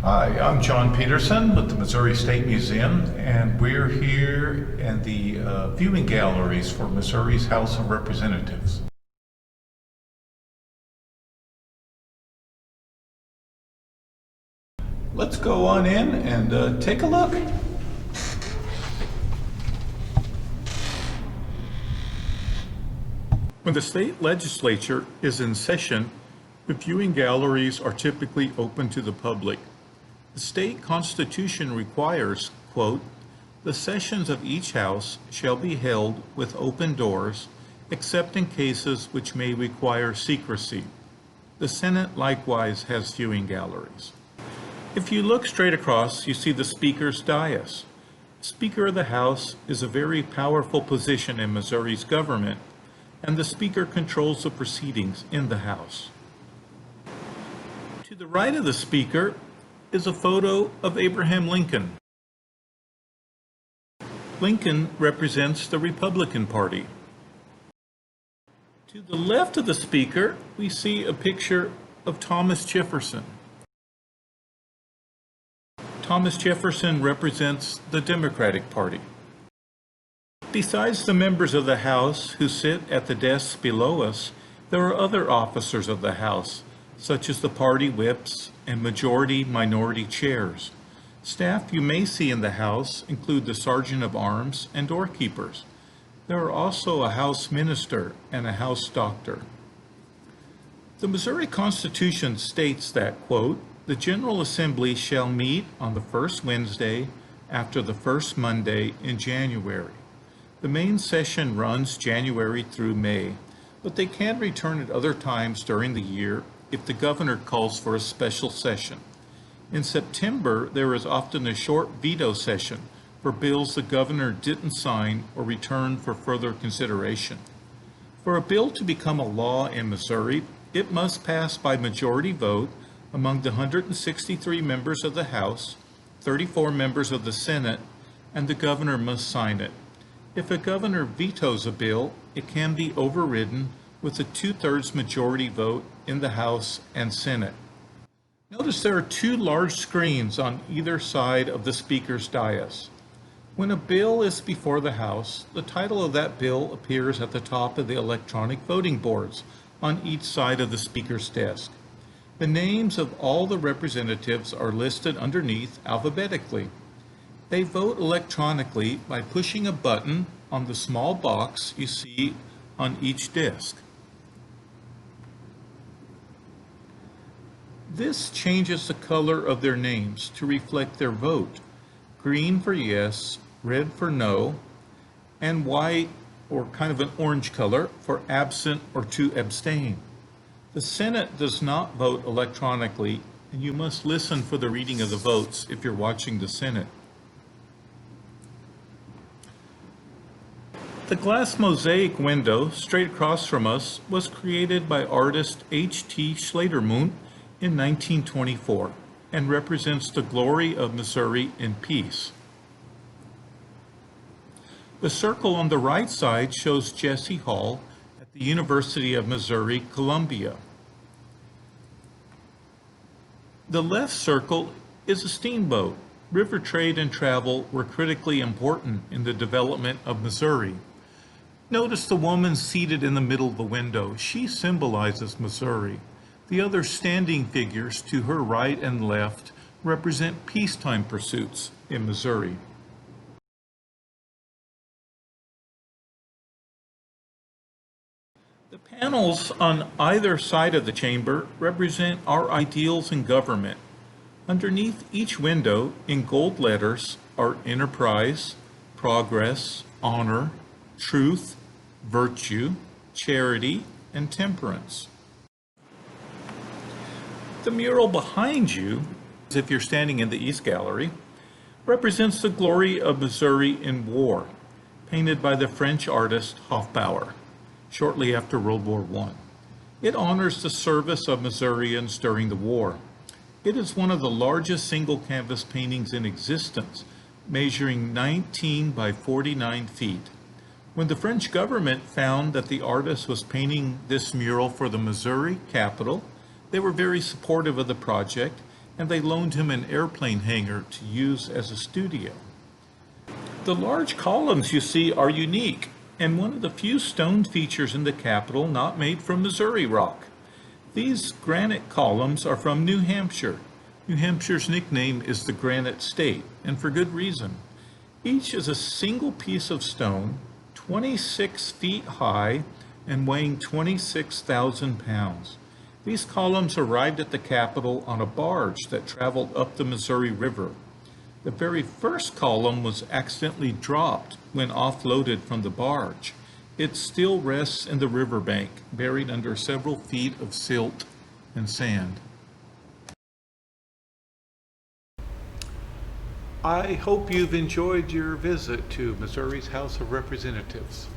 Hi, I'm John Peterson with the Missouri State Museum, and we're here in the viewing galleries for Missouri's House of Representatives. Let's go on in and take a look. When the state legislature is in session, the viewing galleries are typically open to the public. The state constitution requires, quote, "The sessions of each house shall be held with open doors, except in cases which may require secrecy." The Senate likewise has viewing galleries. If you look straight across, you see the Speaker's dais. Speaker of the House is a very powerful position in Missouri's government, and the Speaker controls the proceedings in the House. To the right of the Speaker is a photo of Abraham Lincoln. Lincoln represents the Republican Party. To the left of the Speaker, we see a picture of Thomas Jefferson. Thomas Jefferson represents the Democratic Party. Besides the members of the House who sit at the desks below us, there are other officers of the House, such as the party whips and majority-minority chairs. Staff you may see in the House include the Sergeant of Arms and doorkeepers. There are also a House minister and a House doctor. The Missouri Constitution states that, quote, "The General Assembly shall meet on the first Wednesday after the first Monday in January. The main session runs January through May, but they can return at other times during the year if the governor calls for a special session. In September, there is often a short veto session for bills the governor didn't sign or return for further consideration. For a bill to become a law in Missouri, it must pass by majority vote among the 163 members of the House, 34 members of the Senate, and the governor must sign it. If a governor vetoes a bill, it can be overridden with a 2/3 majority vote in the House and Senate." Notice there are two large screens on either side of the Speaker's dais. When a bill is before the House, the title of that bill appears at the top of the electronic voting boards on each side of the Speaker's desk. The names of all the representatives are listed underneath alphabetically. They vote electronically by pushing a button on the small box you see on each desk. This changes the color of their names to reflect their vote: green for yes, red for no, and white, or kind of an orange color, for absent or to abstain. The Senate does not vote electronically, and you must listen for the reading of the votes if you're watching the Senate. The glass mosaic window straight across from us was created by artist H.T. Schledermunt in 1924 and represents the glory of Missouri in peace. The circle on the right side shows Jesse Hall at the University of Missouri, Columbia. The left circle is a steamboat. River trade and travel were critically important in the development of Missouri. Notice the woman seated in the middle of the window. She symbolizes Missouri. The other standing figures to her right and left represent peacetime pursuits in Missouri. The panels on either side of the chamber represent our ideals in government. Underneath each window, in gold letters, are enterprise, progress, honor, truth, virtue, charity, and temperance. The mural behind you, as if you're standing in the East Gallery, represents the glory of Missouri in war, painted by the French artist Hofbauer shortly after World War I. It honors the service of Missourians during the war. It is one of the largest single canvas paintings in existence, measuring 19 by 49 feet. When the French government found that the artist was painting this mural for the Missouri Capitol, they were very supportive of the project and they loaned him an airplane hangar to use as a studio. The large columns you see are unique, and one of the few stone features in the Capitol not made from Missouri rock. These granite columns are from New Hampshire. New Hampshire's nickname is the Granite State, and for good reason. Each is a single piece of stone, 26 feet high and weighing 26,000 pounds. These columns arrived at the Capitol on a barge that traveled up the Missouri River. The very first column was accidentally dropped when offloaded from the barge. It still rests in the riverbank, buried under several feet of silt and sand. I hope you've enjoyed your visit to Missouri's House of Representatives.